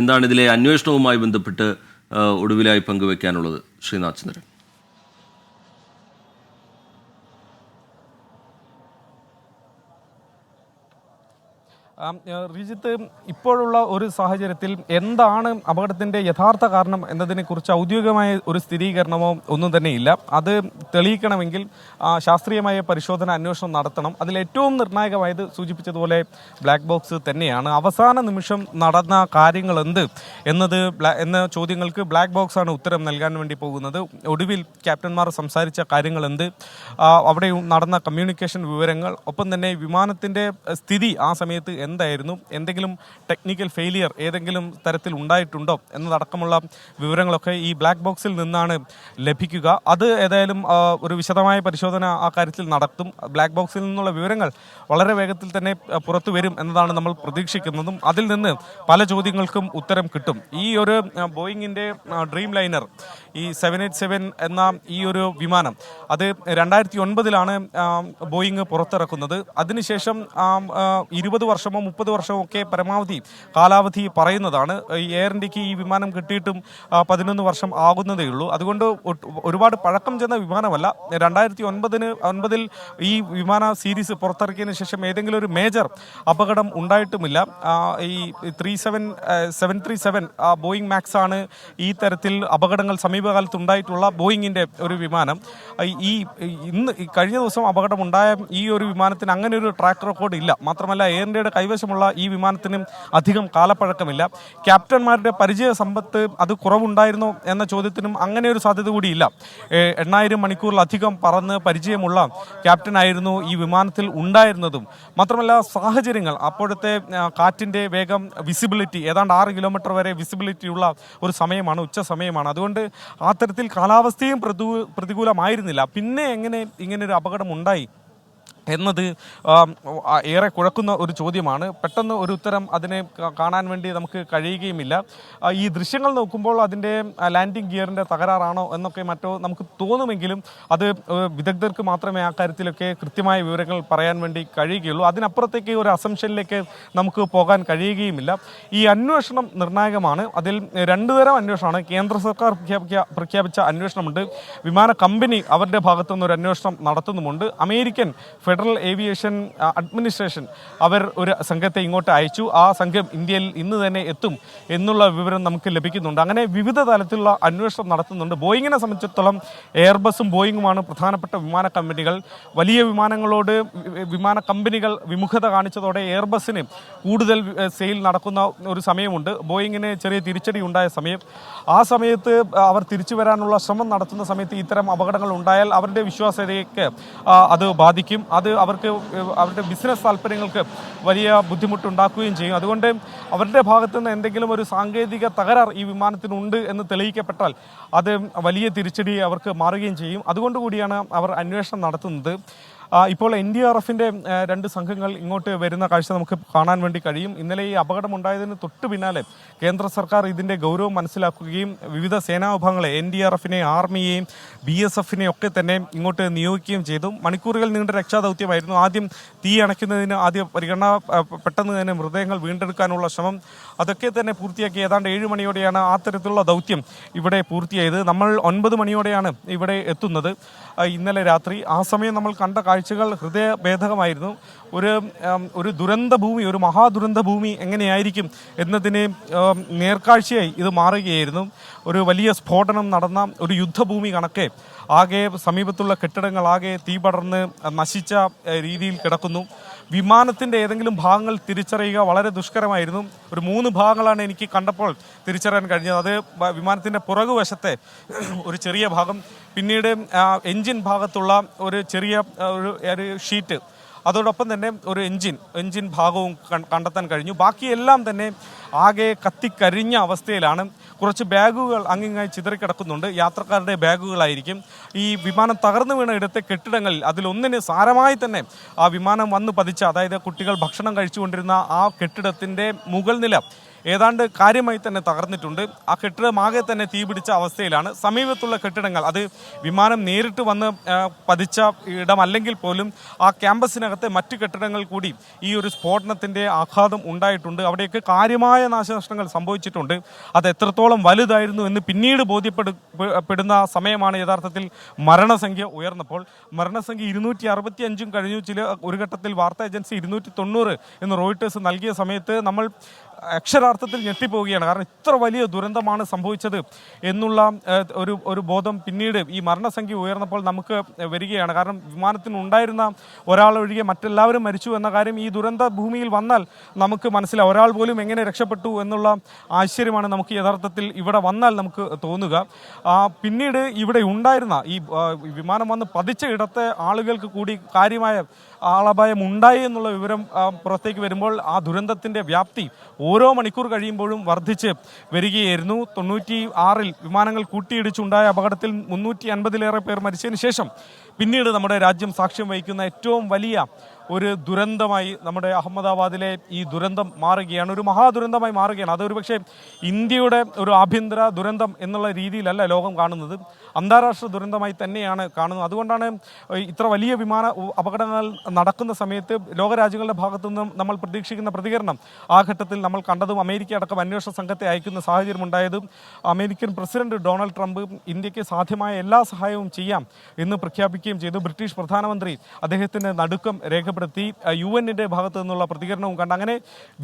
എന്താണ് ഇതിലെ അന്വേഷണവുമായി ബന്ധപ്പെട്ട് ഒടുവിലായി പങ്കുവെക്കാനുള്ളത് ശ്രീനാഥ് ചന്ദ്രൻ? റിജിത്ത്, ഇപ്പോഴുള്ള ഒരു സാഹചര്യത്തിൽ എന്താണ് അപകടത്തിൻ്റെ യഥാർത്ഥ കാരണം എന്നതിനെക്കുറിച്ച് ഔദ്യോഗികമായ ഒരു സ്ഥിരീകരണമോ ഒന്നും തന്നെയില്ല. അത് തെളിയിക്കണമെങ്കിൽ ശാസ്ത്രീയമായ പരിശോധന അന്വേഷണം നടത്തണം. അതിൽ ഏറ്റവും നിർണായകമായത് സൂചിപ്പിച്ചതുപോലെ ബ്ലാക്ക് ബോക്സ് തന്നെയാണ്. അവസാന നിമിഷം നടന്ന കാര്യങ്ങൾ എന്ത് എന്ന ചോദ്യങ്ങൾക്ക് ബ്ലാക്ക് ബോക്സ് ആണ് ഉത്തരം നൽകാൻ വേണ്ടി പോകുന്നത്. ഒടുവിൽ ക്യാപ്റ്റന്മാർ സംസാരിച്ച കാര്യങ്ങൾ എന്ത്, അവിടെ നടന്ന കമ്മ്യൂണിക്കേഷൻ വിവരങ്ങൾ, ഒപ്പം തന്നെ വിമാനത്തിൻ്റെ സ്ഥിതി ആ സമയത്ത് എന്തായിരുന്നു, എന്തെങ്കിലും ടെക്നിക്കൽ ഫെയിലിയർ ഏതെങ്കിലും തരത്തിൽ ഉണ്ടായിട്ടുണ്ടോ എന്നതടക്കമുള്ള വിവരങ്ങളൊക്കെ ഈ ബ്ലാക്ക് ബോക്സിൽ നിന്നാണ് ലഭിക്കുക. അത് ഏതായാലും ഒരു വിശദമായ പരിശോധന ആ കാര്യത്തിൽ നടത്തും. ബ്ലാക്ക് ബോക്സിൽ നിന്നുള്ള വിവരങ്ങൾ വളരെ വേഗത്തിൽ തന്നെ പുറത്തു വരും എന്നതാണ് നമ്മൾ പ്രതീക്ഷിക്കുന്നതും. അതിൽ നിന്ന് പല ചോദ്യങ്ങൾക്കും ഉത്തരം കിട്ടും. ഈ ഒരു ബോയിങ്ങിൻ്റെ ഡ്രീം ലൈനർ, ഈ 787 എന്ന ഈ ഒരു വിമാനം, അത് 2009 ബോയിങ് പുറത്തിറക്കുന്നത്. അതിനുശേഷം 20 വർഷമോ 30 വർഷമോ ഒക്കെ പരമാവധി കാലാവധി പറയുന്നതാണ്. എയർ ഇന്ത്യക്ക് ഈ വിമാനം കിട്ടിയിട്ടും 11 വർഷം ആകുന്നതേ ഉള്ളൂ. അതുകൊണ്ട് ഒരുപാട് പഴക്കം ചെന്ന വിമാനമല്ല. 2009 ഈ വിമാന സീരീസ് പുറത്തിറക്കിയതിന് ശേഷം ഏതെങ്കിലും ഒരു മേജർ അപകടം ഉണ്ടായിട്ടുമില്ല. ഈ 737 ബോയിങ് മാക്സ് ആണ് ഈ തരത്തിൽ അപകടങ്ങൾ സമീപകാലത്ത് ഉണ്ടായിട്ടുള്ള ബോയിങ്ങിൻ്റെ ഒരു വിമാനം. കഴിഞ്ഞ ദിവസം അപകടമുണ്ടായ ഈ ഒരു വിമാനത്തിന് അങ്ങനെ ഒരു ട്രാക്ക് റെക്കോർഡ് ഇല്ല. മാത്രമല്ല, എയർ ഇന്ത്യയുടെ കൈവശമുള്ള ഈ വിമാനത്തിന് അധികം കാലപ്പഴക്കമില്ല. ക്യാപ്റ്റന്മാരുടെ പരിചയ സമ്പത്ത് അത് കുറവുണ്ടായിരുന്നോ എന്ന ചോദ്യത്തിനും അങ്ങനെ ഒരു സാധ്യത കൂടിയില്ല. 8000 മണിക്കൂറിലധികം പറന്ന് പരിചയമുള്ള ക്യാപ്റ്റനായിരുന്നു ഈ വിമാനത്തിൽ ഉണ്ടായിരുന്നതും. മാത്രമല്ല, സാഹചര്യങ്ങൾ, അപ്പോഴത്തെ കാറ്റിൻ്റെ വേഗം, വിസിബിലിറ്റി ഏതാണ്ട് 6 കിലോമീറ്റർ വരെ വിസിബിലിറ്റി ഉള്ള ഒരു സമയമാണ്, ഉച്ച സമയമാണ്. അതുകൊണ്ട് ആ തരത്തിൽ കാലാവസ്ഥയും പ്രതികൂലമായിരുന്നില്ല. പിന്നെ എങ്ങനെ ഇങ്ങനൊരു അപകടം ഉണ്ടായി എന്നത് ഏറെ കുഴക്കുന്ന ഒരു ചോദ്യമാണ്. പെട്ടെന്ന് ഒരു ഉത്തരം അതിനെ കാണാൻ വേണ്ടി നമുക്ക് കഴിയുകയുമില്ല. ഈ ദൃശ്യങ്ങൾ നോക്കുമ്പോൾ അതിൻ്റെ ലാൻഡിംഗ് ഗിയറിൻ്റെ തകരാറാണോ എന്നൊക്കെ മറ്റോ നമുക്ക് തോന്നുമെങ്കിലും അത് വിദഗ്ധർക്ക് മാത്രമേ ആ കാര്യത്തിലൊക്കെ കൃത്യമായ വിവരങ്ങൾ പറയാൻ വേണ്ടി കഴിയുകയുള്ളൂ. അതിനപ്പുറത്തേക്ക് ഒരു അസംഷനിലേക്ക് നമുക്ക് പോകാൻ കഴിയുകയുമില്ല. ഈ അന്വേഷണം നിർണായകമാണ്. അതിൽ 2 തരം അന്വേഷണമാണ്. കേന്ദ്ര സർക്കാർ പ്രഖ്യാപിച്ച അന്വേഷണമുണ്ട്. വിമാന കമ്പനി അവരുടെ ഭാഗത്തുനിന്ന് ഒരു അന്വേഷണം നടത്തുന്നുമുണ്ട്. അമേരിക്കൻ ഫെഡറൽ ഏവിയേഷൻ അഡ്മിനിസ്ട്രേഷൻ അവർ ഒരു സംഘത്തെ ഇങ്ങോട്ട് അയച്ചു. ആ സംഘം ഇന്ത്യയിൽ ഇന്ന് തന്നെ എത്തും എന്നുള്ള വിവരം നമുക്ക് ലഭിക്കുന്നുണ്ട്. അങ്ങനെ വിവിധ തലത്തിലുള്ള അന്വേഷണം നടത്തുന്നുണ്ട്. ബോയിങ്ങിനെ സംബന്ധിച്ചിടത്തോളം എയർബസും ബോയിങ്ങുമാണ് പ്രധാനപ്പെട്ട വിമാന കമ്പനികൾ. വലിയ വിമാനങ്ങളോട് വിമാന കമ്പനികൾ വിമുഖത കാണിച്ചതോടെ എയർബസിന് കൂടുതൽ സെയിൽ നടക്കുന്ന ഒരു സമയമുണ്ട്. ബോയിങ്ങിന് ചെറിയ തിരിച്ചടി ഉണ്ടായ സമയം. ആ സമയത്ത് അവർ തിരിച്ചു വരാനുള്ള ശ്രമം നടത്തുന്ന സമയത്ത് ഇത്തരം അപകടങ്ങൾ ഉണ്ടായാൽ അവരുടെ വിശ്വാസ്യതയ്ക്ക് അത് ബാധിക്കും. അത് അവരുടെ ബിസിനസ് താല്പര്യങ്ങൾക്ക് വലിയ ബുദ്ധിമുട്ടുണ്ടാക്കുകയും ചെയ്യും. അതുകൊണ്ട് അവരുടെ ഭാഗത്തു നിന്ന് എന്തെങ്കിലും ഒരു സാങ്കേതിക തകരാർ ഈ വിമാനത്തിനുണ്ട് എന്ന് തെളിയിക്കപ്പെട്ടാൽ അത് വലിയ തിരിച്ചടി അവർക്ക് മാറുകയും ചെയ്യും. അതുകൊണ്ടുകൂടിയാണ് അവർ അന്വേഷണം നടത്തുന്നത്. ഇപ്പോൾ NDRFൻ്റെ 2 സംഘങ്ങൾ ഇങ്ങോട്ട് വരുന്ന കാഴ്ച നമുക്ക് കാണാൻ വേണ്ടി കഴിയും. ഇന്നലെ ഈ അപകടമുണ്ടായതിന് തൊട്ടു പിന്നാലെ കേന്ദ്ര സർക്കാർ ഇതിൻ്റെ ഗൗരവം മനസ്സിലാക്കുകയും വിവിധ സേനാ വിഭാഗങ്ങളെ, NDRFനെ, ആർമിയെയും BSFനെയും ഒക്കെ തന്നെ ഇങ്ങോട്ട് നിയോഗിക്കുകയും ചെയ്തു. മണിക്കൂറുകൾ നീണ്ട രക്ഷാദൗത്യമായിരുന്നു. ആദ്യം തീ അണയ്ക്കുന്നതിന് പരിഗണന, പെട്ടെന്ന് തന്നെ മൃതദേഹങ്ങൾ വീണ്ടെടുക്കാനുള്ള ശ്രമം, അതൊക്കെ തന്നെ പൂർത്തിയാക്കി. ഏതാണ്ട് 7 മണിയോടെയാണ് ആ തരത്തിലുള്ള ദൗത്യം ഇവിടെ പൂർത്തിയായത്. നമ്മൾ 9 മണിയോടെയാണ് ഇവിടെ എത്തുന്നത് ഇന്നലെ രാത്രി. ആ സമയം നമ്മൾ കണ്ട കാഴ്ചകൾ ഹൃദയഭേദകമായിരുന്നു. ഒരു ദുരന്ത ഭൂമി, ഒരു മഹാദുരന്ത ഭൂമി എങ്ങനെയായിരിക്കും എന്നതിന് നേർക്കാഴ്ചയായി ഇത് മാറുകയായിരുന്നു. ഒരു വലിയ സ്ഫോടനം നടന്ന ഒരു യുദ്ധഭൂമി കണക്കെ ആകെ സമീപത്തുള്ള കെട്ടിടങ്ങൾ ആകെ തീ പടർന്ന് നശിച്ച രീതിയിൽ കിടക്കുന്നു. വിമാനത്തിൻ്റെ ഏതെങ്കിലും ഭാഗങ്ങൾ തിരിച്ചറിയുക വളരെ ദുഷ്കരമായിരുന്നു. ഒരു 3 ഭാഗങ്ങളാണ് എനിക്ക് കണ്ടപ്പോൾ തിരിച്ചറിയാൻ കഴിഞ്ഞത്. അത് വിമാനത്തിൻ്റെ പുറകുവശത്തെ ഒരു ചെറിയ ഭാഗം, പിന്നീട് എൻജിൻ ഭാഗത്തുള്ള ഒരു ചെറിയ ഒരു ഷീറ്റ്, അതോടൊപ്പം തന്നെ ഒരു എൻജിൻ ഭാഗവും കണ്ടെത്താൻ കഴിഞ്ഞു. ബാക്കിയെല്ലാം തന്നെ ആകെ കത്തിക്കരിഞ്ഞ അവസ്ഥയിലാണ്. കുറച്ച് ബാഗുകൾ അങ്ങിങ്ങായി ചിതറിക്കിടക്കുന്നുണ്ട്. യാത്രക്കാരുടെ ബാഗുകളായിരിക്കും. ഈ വിമാനം തകർന്നു വീണ ഇടത്തെ കെട്ടിടങ്ങളിൽ അതിലൊന്നിന് സാരമായി തന്നെ ആ വിമാനം വന്ന് പതിച്ച, അതായത് കുട്ടികൾ ഭക്ഷണം കഴിച്ചുകൊണ്ടിരുന്ന ആ കെട്ടിടത്തിൻ്റെ മുകൾ നില ഏതാണ്ട് കാര്യമായി തന്നെ തകർന്നിട്ടുണ്ട്. ആ കെട്ടിടമാകെ തന്നെ തീപിടിച്ച അവസ്ഥയിലാണ്. സമീപത്തുള്ള കെട്ടിടങ്ങൾ, അത് വിമാനം നേരിട്ട് വന്ന് പതിച്ച ഇടമല്ലെങ്കിൽ പോലും ആ ക്യാമ്പസിനകത്തെ മറ്റു കെട്ടിടങ്ങൾ കൂടി ഈ ഒരു സ്ഫോടനത്തിൻ്റെ ആഘാതം ഉണ്ടായിട്ടുണ്ട്. അവിടെയൊക്കെ കാര്യമായ നാശനഷ്ടങ്ങൾ സംഭവിച്ചിട്ടുണ്ട്. അത് എത്രത്തോളം വലുതായിരുന്നു എന്ന് പിന്നീട് ബോധ്യപ്പെടുന്ന സമയമാണ് യഥാർത്ഥത്തിൽ മരണസംഖ്യ ഉയർന്നപ്പോൾ. മരണസംഖ്യ 265 കഴിഞ്ഞു. ഒരു ഘട്ടത്തിൽ വാർത്താ ഏജൻസി 290 എന്ന് റോയിട്ടേഴ്സ് നൽകിയ സമയത്ത് നമ്മൾ അക്ഷരാർത്ഥത്തിൽ ഞെട്ടിപ്പോവുകയാണ്. കാരണം ഇത്ര വലിയ ദുരന്തമാണ് സംഭവിച്ചത് എന്നുള്ള ഒരു ബോധം പിന്നീട് ഈ മരണസംഖ്യ ഉയർന്നപ്പോൾ നമുക്ക് വരികയാണ്. കാരണം വിമാനത്തിനുണ്ടായിരുന്ന ഒരാളൊഴികെ മറ്റെല്ലാവരും മരിച്ചു എന്ന കാര്യം ഈ ദുരന്ത ഭൂമിയിൽ വന്നാൽ നമുക്ക് മനസ്സിലാവും. ഒരാൾ പോലും എങ്ങനെ രക്ഷപ്പെട്ടു എന്നുള്ള ആശ്ചര്യമാണ് നമുക്ക് യഥാർത്ഥത്തിൽ ഇവിടെ വന്നാൽ നമുക്ക് തോന്നുക. പിന്നീട് ഇവിടെ ഉണ്ടായിരുന്ന ഈ വിമാനം വന്ന് പതിച്ച ഇടത്തെ ആളുകൾക്ക് കൂടി കാര്യമായ ആളപായം ഉണ്ടായി എന്നുള്ള വിവരം പുറത്തേക്ക് വരുമ്പോൾ ആ ദുരന്തത്തിൻ്റെ വ്യാപ്തി ഓരോ മണിക്കൂർ കഴിയുമ്പോഴും വർദ്ധിച്ച് വരികയായിരുന്നു. 96 വിമാനങ്ങൾ കൂട്ടിയിടിച്ചുണ്ടായ അപകടത്തിൽ 350-ലേറെ പേർ മരിച്ചതിന് ശേഷം പിന്നീട് നമ്മുടെ രാജ്യം സാക്ഷ്യം വഹിക്കുന്ന ഏറ്റവും വലിയ ഒരു ദുരന്തമായി നമ്മുടെ അഹമ്മദാബാദിലെ ഈ ദുരന്തം മാറുകയാണ്. ഒരു മഹാദുരന്തമായി മാറുകയാണ്. അതൊരു പക്ഷേ ഇന്ത്യയുടെ ഒരു ആഭ്യന്തര ദുരന്തം എന്നുള്ള രീതിയിലല്ല ലോകം കാണുന്നത്, അന്താരാഷ്ട്ര ദുരന്തമായി തന്നെയാണ് കാണുന്നത്. അതുകൊണ്ടാണ് ഇത്ര വലിയ വിമാന അപകടങ്ങൾ നടക്കുന്ന സമയത്ത് ലോകരാജ്യങ്ങളുടെ ഭാഗത്തു നിന്നും നമ്മൾ പ്രതീക്ഷിക്കുന്ന പ്രതികരണം ആ ഘട്ടത്തിൽ നമ്മൾ കണ്ടതും അമേരിക്ക അടക്കം അന്വേഷണ സംഘത്തെ അയക്കുന്ന സാഹചര്യം ഉണ്ടായതും അമേരിക്കൻ പ്രസിഡന്റ് ഡൊണാൾഡ് ട്രംപ് ഇന്ത്യക്ക് സാധ്യമായ എല്ലാ സഹായവും ചെയ്യാം എന്ന് പ്രഖ്യാപിക്കുകയും ചെയ്തു. ബ്രിട്ടീഷ് പ്രധാനമന്ത്രി അദ്ദേഹത്തിൻ്റെ നടുക്കം രേഖപ്പെടുത്തി. UN-ന്റെ ഭാഗത്തു നിന്നുള്ള പ്രതികരണവും കണ്ട് അങ്ങനെ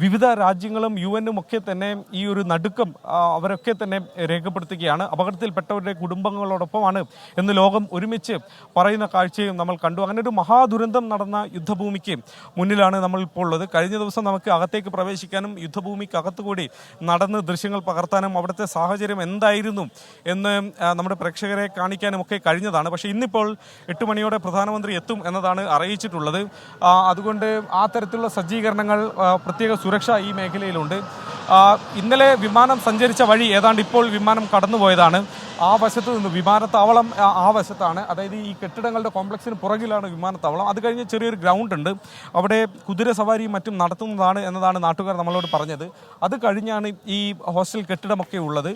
വിവിധ രാജ്യങ്ങളും UN-ഉം ഒക്കെ തന്നെ ഈ ഒരു നടുക്കം അവരൊക്കെ തന്നെ രേഖപ്പെടുത്തുകയാണ്. അപകടത്തിൽപ്പെട്ടവരുടെ കുടുംബങ്ങളോടൊപ്പമാണ് എന്ന് ലോകം ഒരുമിച്ച് പറയുന്ന കാഴ്ചയും നമ്മൾ കണ്ടു. അങ്ങനെ ഒരു മഹാദുരന്തം നടന്ന യുദ്ധഭൂമിക്ക് മുന്നിലാണ് നമ്മൾ ഇപ്പോൾ ഉള്ളത്. കഴിഞ്ഞ ദിവസം നമുക്ക് അകത്തേക്ക് പ്രവേശിക്കാനും യുദ്ധഭൂമിക്ക് അകത്തുകൂടി നടന്ന് ദൃശ്യങ്ങൾ പകർത്താനും അവിടുത്തെ സാഹചര്യം എന്തായിരുന്നു എന്ന് നമ്മുടെ പ്രേക്ഷകരെ കാണിക്കാനും ഒക്കെ കഴിഞ്ഞതാണ്. പക്ഷേ ഇന്നിപ്പോൾ 8 മണിയോടെ പ്രധാനമന്ത്രി എത്തും എന്നതാണ് അറിയിച്ചിട്ടുള്ളത്. അതുകൊണ്ട് ആ തരത്തിലുള്ള സജ്ജീകരണങ്ങൾ, പ്രത്യേക സുരക്ഷ ഈ മേഖലയിലുണ്ട്. ഇന്നലെ വിമാനം സഞ്ചരിച്ച വഴി ഏതാണ്ട് ഇപ്പോൾ വിമാനം കടന്നുപോയതാണ്. ആ വശത്ത് നിന്ന് വിമാനത്താവളം ആ വശത്താണ്, അതായത് ഈ കെട്ടിടങ്ങളുടെ കോംപ്ലക്സിന് പുറകിലാണ് വിമാനത്താവളം. അത് കഴിഞ്ഞ് ചെറിയൊരു ഗ്രൗണ്ട് ഉണ്ട്, അവിടെ കുതിര സവാരിയും മറ്റും നടത്തുന്നതാണ് എന്നതാണ് നാട്ടുകാർ നമ്മളോട് പറഞ്ഞത്. അത് കഴിഞ്ഞാണ് ഈ ഹോസ്റ്റൽ കെട്ടിടമൊക്കെ ഉള്ളത്.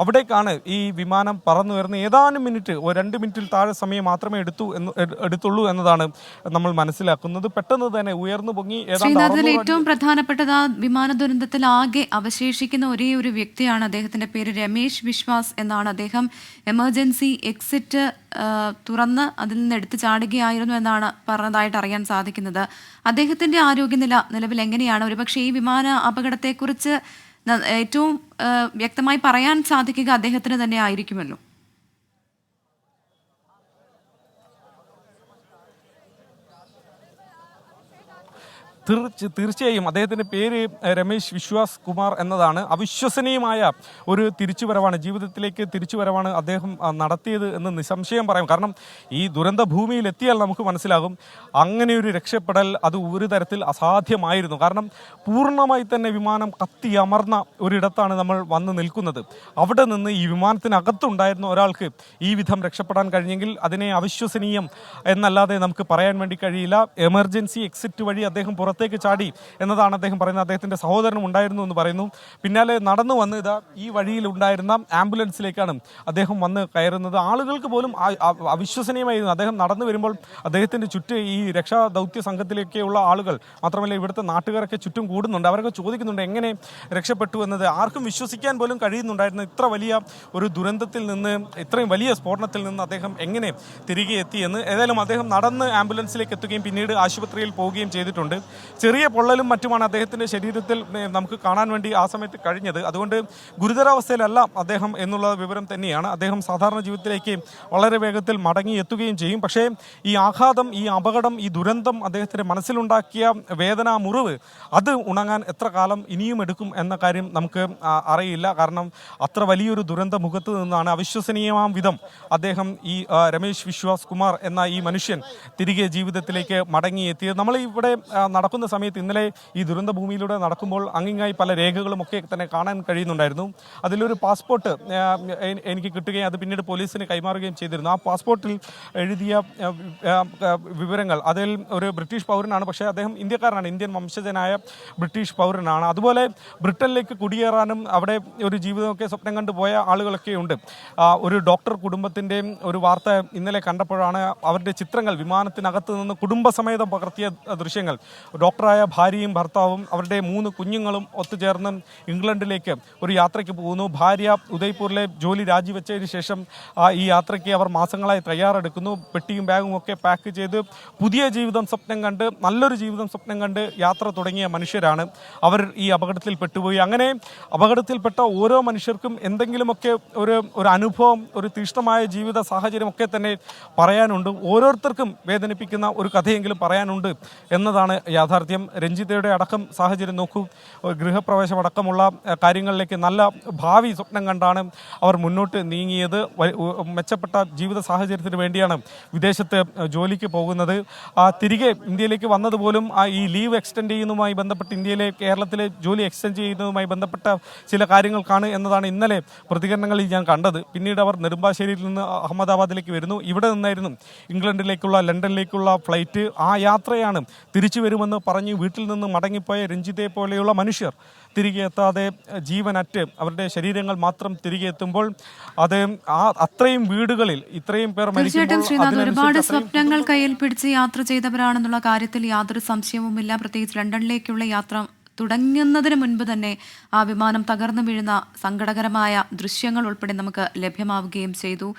അവിടേക്കാണ് ഈ വിമാനം പറന്നു വരുന്നത്. ഏതാനും മിനിറ്റ്, 2 മിനിറ്റിൽ താഴെ സമയം മാത്രമേ എടുത്തുള്ളൂ എന്നതാണ് നമ്മൾ മനസ്സിലാക്കുന്നത്. പെട്ടെന്ന് തന്നെ ഉയർന്നു പൊങ്ങി. ഏറ്റവും പ്രധാനപ്പെട്ടത് ആ വിമാന ദുരന്തത്തിൽ ആകെ അവശേഷിക്കുന്ന ഒരേ ഒരു വ്യക്തിയാണ്. അദ്ദേഹത്തിന്റെ പേര് രമേശ് വിശ്വാസ് എന്നാണ്. അദ്ദേഹം എമർജൻസി എക്സിറ്റ് തുറന്ന് അതിൽ നിന്ന് എടുത്തു ചാടുകയായിരുന്നു എന്നാണ് പറഞ്ഞതായിട്ട് അറിയാൻ സാധിക്കുന്നത്. അദ്ദേഹത്തിന്റെ ആരോഗ്യനില നിലവിൽ എങ്ങനെയാണ്? ഒരുപക്ഷെ ഈ വിമാന അപകടത്തെക്കുറിച്ച് ഏറ്റവും വ്യക്തമായി പറയാൻ സാധിക്കുക അദ്ദേഹത്തിന് തന്നെ ആയിരിക്കുമല്ലോ. തീർച്ചയായും അദ്ദേഹത്തിൻ്റെ പേര് രമേശ് വിശ്വാസ് കുമാർ എന്നതാണ്. അവിശ്വസനീയമായ ഒരു തിരിച്ചുവരവാണ്, ജീവിതത്തിലേക്ക് തിരിച്ചുവരവാണ് അദ്ദേഹം നടത്തിയത് എന്ന് നിസ്സംശയം പറയാം. കാരണം ഈ ദുരന്ത ഭൂമിയിൽ എത്തിയാൽ നമുക്ക് മനസ്സിലാകും അങ്ങനെയൊരു രക്ഷപ്പെടൽ അത് ഒരു തരത്തിൽ അസാധ്യമായിരുന്നു. കാരണം പൂർണ്ണമായി തന്നെ വിമാനം കത്തിയമർന്ന ഒരിടത്താണ് നമ്മൾ വന്ന് നിൽക്കുന്നത്. അവിടെ നിന്ന് ഈ വിമാനത്തിനകത്തുണ്ടായിരുന്ന ഒരാൾക്ക് ഈ വിധം രക്ഷപ്പെടാൻ കഴിഞ്ഞെങ്കിൽ അതിനെ അവിശ്വസനീയം എന്നല്ലാതെ നമുക്ക് പറയാൻ വേണ്ടി കഴിയില്ല. എമർജൻസി എക്സിറ്റ് വഴി അദ്ദേഹം പുറത്തേക്ക് ചാടി എന്നതാണ് അദ്ദേഹം പറയുന്നത്. അദ്ദേഹത്തിൻ്റെ സഹോദരനും ഉണ്ടായിരുന്നു എന്ന് പറയുന്നു. പിന്നാലെ നടന്നു വന്ന് ഇതാ ഈ വഴിയിൽ ഉണ്ടായിരുന്ന ആംബുലൻസിലേക്കാണ് അദ്ദേഹം വന്ന് കയറുന്നത്. ആളുകൾക്ക് പോലും അവിശ്വസനീയമായിരുന്നു. അദ്ദേഹം നടന്നു വരുമ്പോൾ അദ്ദേഹത്തിൻ്റെ ചുറ്റും ഈ രക്ഷാ ദൗത്യ സംഘത്തിലേക്കുള്ള ആളുകൾ, മാത്രമല്ല ഇവിടുത്തെ നാട്ടുകാരൊക്കെ ചുറ്റും കൂടുന്നുണ്ട്. അവരൊക്കെ ചോദിക്കുന്നുണ്ട് എങ്ങനെ രക്ഷപ്പെട്ടു എന്നത്. ആർക്കും വിശ്വസിക്കാൻ പോലും കഴിയുന്നുണ്ടായിരുന്നു ഇത്ര വലിയ ഒരു ദുരന്തത്തിൽ നിന്ന്, ഇത്രയും വലിയ സ്ഫോടനത്തിൽ നിന്ന് അദ്ദേഹം എങ്ങനെ തിരികെ എത്തിയെന്ന്. ഏതായാലും അദ്ദേഹം നടന്ന് ആംബുലൻസിലേക്ക് എത്തുകയും പിന്നീട് ആശുപത്രിയിൽ പോവുകയും ചെയ്തിട്ടുണ്ട്. ചെറിയ പൊള്ളലും മറ്റുമാണ് അദ്ദേഹത്തിൻ്റെ ശരീരത്തിൽ നമുക്ക് കാണാൻ വേണ്ടി ആ സമയത്ത് കഴിഞ്ഞത്. അതുകൊണ്ട് ഗുരുതരാവസ്ഥയിലല്ല അദ്ദേഹം എന്നുള്ള വിവരം തന്നെയാണ്. അദ്ദേഹം സാധാരണ ജീവിതത്തിലേക്ക് വളരെ വേഗത്തിൽ മടങ്ങി എത്തുകയും ചെയ്യും. പക്ഷേ ഈ ആഘാതം, ഈ അപകടം, ഈ ദുരന്തം അദ്ദേഹത്തിൻ്റെ മനസ്സിലുണ്ടാക്കിയ വേദന, മുറിവ്, അത് ഉണങ്ങാൻ എത്ര കാലം ഇനിയും എടുക്കും എന്ന കാര്യം നമുക്ക് അറിയില്ല. കാരണം അത്ര വലിയൊരു ദുരന്ത മുഖത്ത് നിന്നാണ് അവിശ്വസനീയമാം വിധം അദ്ദേഹം ഈ രമേശ് വിശ്വാസ് കുമാർ എന്ന ഈ മനുഷ്യൻ തിരികെ ജീവിതത്തിലേക്ക് മടങ്ങിയെത്തിയത്. നമ്മൾ ഇവിടെ നടക്കുന്ന സമയത്ത് ഇന്നലെ ഈ ദുരന്ത ഭൂമിയിലൂടെ നടക്കുമ്പോൾ അങ്ങിങ്ങായി പല രേഖകളും ഒക്കെ തന്നെ കാണാൻ കഴിയുന്നുണ്ടായിരുന്നു. അതിലൊരു പാസ്പോർട്ട് എനിക്ക് കിട്ടുകയും അത് പിന്നീട് പോലീസിന് കൈമാറുകയും ചെയ്തിരുന്നു. ആ പാസ്പോർട്ടിൽ എഴുതിയ വിവരങ്ങൾ അതിൽ ഒരു ബ്രിട്ടീഷ് പൗരനാണ്, പക്ഷേ അദ്ദേഹം ഇന്ത്യക്കാരനാണ്, ഇന്ത്യൻ വംശജനായ ബ്രിട്ടീഷ് പൗരനാണ്. അതുപോലെ ബ്രിട്ടനിലേക്ക് കുടിയേറാനും അവിടെ ഒരു ജീവിതമൊക്കെ സ്വപ്നം കണ്ടുപോയ ആളുകളൊക്കെ ഉണ്ട്. ഒരു ഡോക്ടർ കുടുംബത്തിൻ്റെ ഒരു വാർത്ത ഇന്നലെ കണ്ടപ്പോഴാണ് അവരുടെ ചിത്രങ്ങൾ വിമാനത്തിനകത്ത് നിന്ന് കുടുംബസമേതം പകർത്തിയ ദൃശ്യങ്ങൾ. ഡോക്ടറായ ഭാര്യയും ഭർത്താവും അവരുടെ 3 കുഞ്ഞുങ്ങളും ഒത്തുചേർന്ന് ഇംഗ്ലണ്ടിലേക്ക് ഒരു യാത്രയ്ക്ക് പോകുന്നു. ഭാര്യ ഉദയ്പൂരിലെ ജോലി രാജിവെച്ചതിന് ശേഷം ഈ യാത്രയ്ക്ക് അവർ മാസങ്ങളായി തയ്യാറെടുക്കുന്നു. പെട്ടിയും ബാഗും ഒക്കെ പാക്ക് ചെയ്ത് പുതിയ ജീവിതം സ്വപ്നം കണ്ട്, നല്ലൊരു ജീവിതം സ്വപ്നം കണ്ട് യാത്ര തുടങ്ങിയ മനുഷ്യരാണ് അവർ. ഈ അപകടത്തിൽ പെട്ടുപോയി. അങ്ങനെ അപകടത്തിൽപ്പെട്ട ഓരോ മനുഷ്യർക്കും എന്തെങ്കിലുമൊക്കെ ഒരു അനുഭവം, ഒരു തീക്ഷ്ണമായ ജീവിത സാഹചര്യമൊക്കെ തന്നെ പറയാനുണ്ട്. ഓരോരുത്തർക്കും വേദനിപ്പിക്കുന്ന ഒരു കഥയെങ്കിലും പറയാനുണ്ട് എന്നതാണ് യാഥാർത്ഥ്യം. രഞ്ജിതയുടെ അടക്കം സാഹചര്യം നോക്കൂ. ഗൃഹപ്രവേശം അടക്കമുള്ള കാര്യങ്ങളിലേക്ക് നല്ല ഭാവി സ്വപ്നം കണ്ടാണ് അവർ മുന്നോട്ട് നീങ്ങിയത്. മെച്ചപ്പെട്ട ജീവിത സാഹചര്യത്തിന് വേണ്ടിയാണ് വിദേശത്ത് ജോലിക്ക് പോകുന്നത്. തിരികെ ഇന്ത്യയിലേക്ക് വന്നതുപോലും ഈ ലീവ് എക്സ്റ്റെൻഡ് ചെയ്യുന്നതുമായി ബന്ധപ്പെട്ട്, കേരളത്തിലെ ജോലി എക്സ്റ്റെൻഡ് ചെയ്യുന്നതുമായി ബന്ധപ്പെട്ട ചില കാര്യങ്ങൾക്കാണ് എന്നതാണ് ഇന്നലെ പ്രതികരണങ്ങളിൽ ഞാൻ കണ്ടത്. പിന്നീട് അവർ നെടുമ്പാശ്ശേരിയിൽ നിന്ന് അഹമ്മദാബാദിലേക്ക് വരുന്നു. ഇവിടെ നിന്നായിരുന്നു ഇംഗ്ലണ്ടിലേക്കുള്ള, ലണ്ടനിലേക്കുള്ള ഫ്ലൈറ്റ്. ആ യാത്രയാണ് തിരിച്ചു വരുമെന്ന് പറഞ്ഞ് വീട്ടിൽ നിന്ന് മടങ്ങിപ്പോയ രഞ്ജിതയെ പോലെയുള്ള മനുഷ്യർ തിരികെ എത്താതെ ജീവനറ്റ് അവരുടെ ശരീരങ്ങൾ മാത്രം തിരികെ എത്തുമ്പോൾ അത് അത്രയും വീടുകളിൽ ഇത്രയും പേർ തീർച്ചയായിട്ടും ശ്രീനാഥ്, ഒരുപാട് സ്വപ്നങ്ങൾ കയ്യിൽ പിടിച്ച് യാത്ര ചെയ്തവരാണെന്നുള്ള കാര്യത്തിൽ യാതൊരു സംശയവുമില്ല. പ്രത്യേകിച്ച് ലണ്ടനിലേക്കുള്ള യാത്ര തുടങ്ങുന്നതിന് മുൻപ് തന്നെ ആ വിമാനം തകർന്നു വീഴുന്ന സങ്കടകരമായ ദൃശ്യങ്ങൾ ഉൾപ്പെടെ നമുക്ക് ലഭ്യമാവുകയും ചെയ്തു.